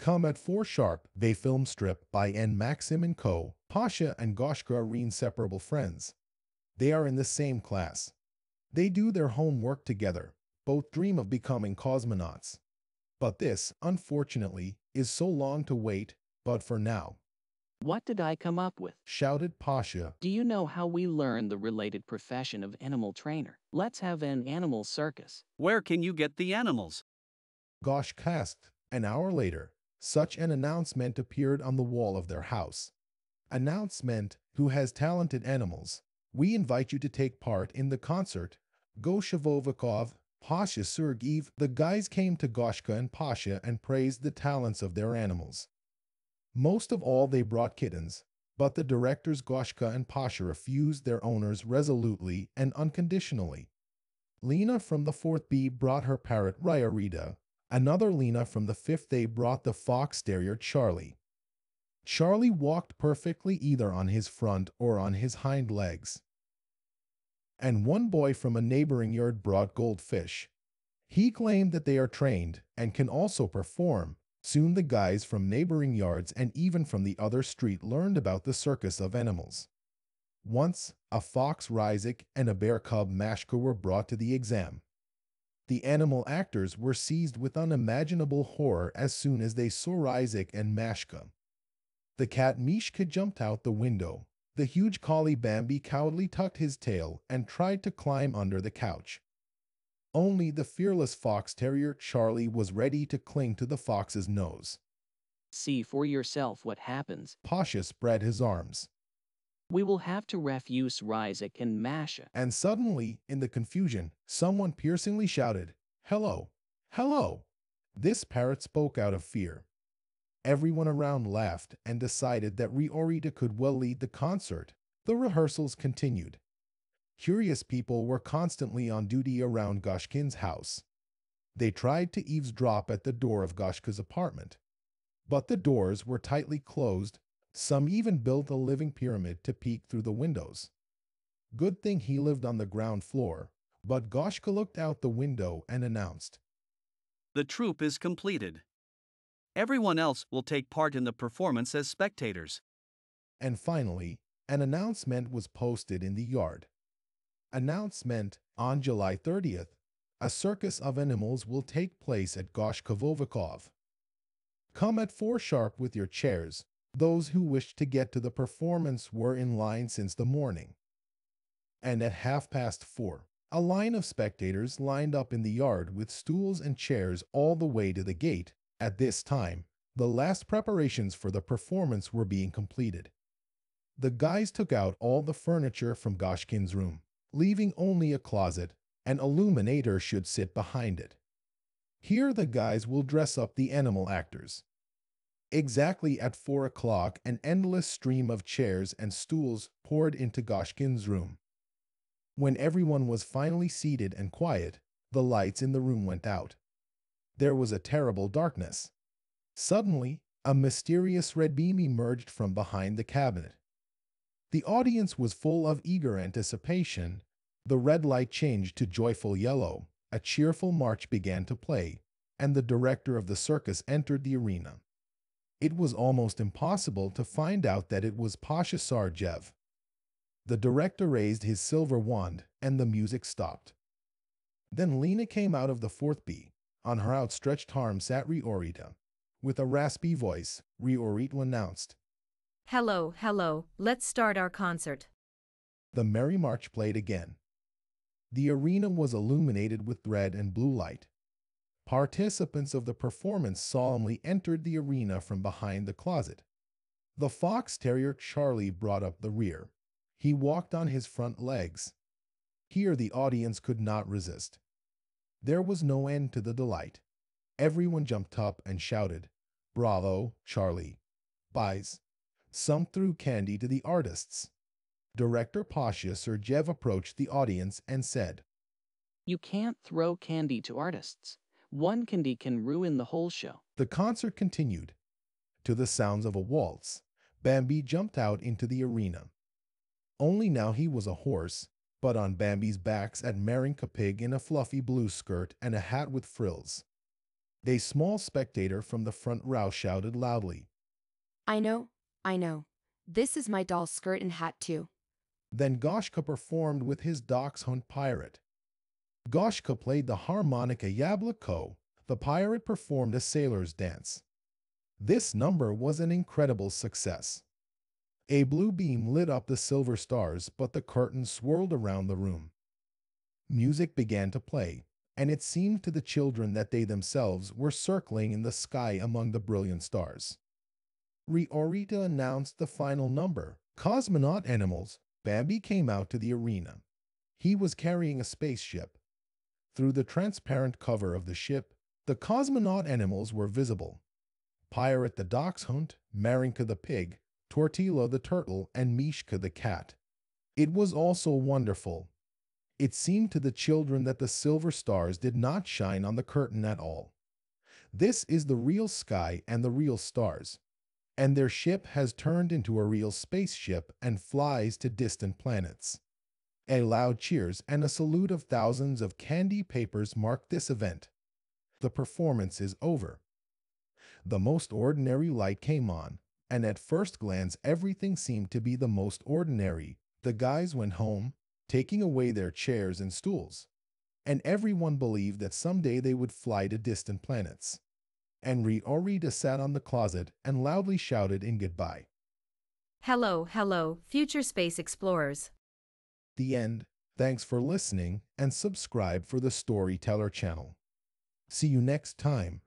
Come at 4 sharp, they film strip by N. Maxim and Co. Pasha and Goshka are inseparable friends. They are in the same class. They do their homework together. Both dream of becoming cosmonauts. But this, unfortunately, is so long to wait, but for now. What did I come up with? Shouted Pasha. Do you know how we learn the related profession of animal trainer? Let's have an animal circus. Where can you get the animals? Goshka asked. An hour later, such an announcement appeared on the wall of their house. Announcement, who has talented animals. We invite you to take part in the concert. Goshavovikov, Pasha Sergeev. The guys came to Goshka and Pasha and praised the talents of their animals. Most of all they brought kittens, but the directors Goshka and Pasha refused their owners resolutely and unconditionally. Lena from the 4th B brought her parrot Ryarita. Another Lena from the 5th A brought the fox terrier Charlie. Charlie walked perfectly either on his front or on his hind legs. And one boy from a neighboring yard brought goldfish. He claimed that they are trained and can also perform. Soon the guys from neighboring yards and even from the other street learned about the circus of animals. Once, a fox Ryzik and a bear cub Mashka were brought to the exam. The animal actors were seized with unimaginable horror as soon as they saw Ryzik and Mashka. The cat Mishka jumped out the window. The huge collie Bambi cowardly tucked his tail and tried to climb under the couch. Only the fearless fox terrier Charlie was ready to cling to the fox's nose. See for yourself what happens. Pasha spread his arms. We will have to refuse Ryzik and Masha. And suddenly, in the confusion, someone piercingly shouted, "Hello! Hello!" This parrot spoke out of fear. Everyone around laughed and decided that Ryarita could well lead the concert. The rehearsals continued. Curious people were constantly on duty around Goshkin's house. They tried to eavesdrop at the door of Goshka's apartment. But the doors were tightly closed. Some even built a living pyramid to peek through the windows. Good thing he lived on the ground floor, but Goshka looked out the window and announced, The troupe is completed. Everyone else will take part in the performance as spectators. And finally, an announcement was posted in the yard. Announcement: on July 30th, a circus of animals will take place at Goshkovovikov. Come at 4 sharp with your chairs. Those who wished to get to the performance were in line since the morning. And at 4:30, a line of spectators lined up in the yard with stools and chairs all the way to the gate. At this time, the last preparations for the performance were being completed. The guys took out all the furniture from Goshkin's room, leaving only a closet. An illuminator should sit behind it. Here the guys will dress up the animal actors. Exactly at 4 o'clock, an endless stream of chairs and stools poured into Goshkin's room. When everyone was finally seated and quiet, the lights in the room went out. There was a terrible darkness. Suddenly, a mysterious red beam emerged from behind the cabinet. The audience was full of eager anticipation. The red light changed to joyful yellow. A cheerful march began to play, and the director of the circus entered the arena. It was almost impossible to find out that it was Pasha Sergeev. The director raised his silver wand, and the music stopped. Then Lena came out of the 4th B. On her outstretched arm sat Ryarita. With a raspy voice, Ryarita announced, Hello, hello, let's start our concert. The merry march played again. The arena was illuminated with red and blue light. Participants of the performance solemnly entered the arena from behind the closet. The fox terrier Charlie brought up the rear. He walked on his front legs. Here the audience could not resist. There was no end to the delight. Everyone jumped up and shouted, "Bravo, Charlie!" Buys. Some threw candy to the artists. Director Pasha Sergeev approached the audience and said, You can't throw candy to artists. One candy can ruin the whole show. The concert continued. To the sounds of a waltz, Bambi jumped out into the arena. Only now he was a horse, but on Bambi's back sat Marinka Pig in a fluffy blue skirt and a hat with frills. A small spectator from the front row shouted loudly. I know, I know. This is my doll's skirt and hat too. Then Goshka performed with his dachshund Pirate. Goshka played the harmonica Yabloko. The pirate performed a sailor's dance. This number was an incredible success. A blue beam lit up the silver stars, but the curtain swirled around the room. Music began to play, and it seemed to the children that they themselves were circling in the sky among the brilliant stars. Riorita announced the final number. Cosmonaut Animals. Bambi came out to the arena. He was carrying a spaceship. Through the transparent cover of the ship, the cosmonaut animals were visible. Pirate the dachshund, Marinka the pig, Tortilla the turtle, and Mishka the cat. It was also wonderful. It seemed to the children that the silver stars did not shine on the curtain at all. This is the real sky and the real stars. And their ship has turned into a real spaceship and flies to distant planets. A loud cheers and a salute of thousands of candy papers marked this event. The performance is over. The most ordinary light came on, and at first glance everything seemed to be the most ordinary. The guys went home, taking away their chairs and stools, and everyone believed that someday they would fly to distant planets. And Riorita sat on the closet and loudly shouted in goodbye. Hello, hello, future space explorers. The end. Thanks for listening and subscribe for the Storyteller channel. See you next time.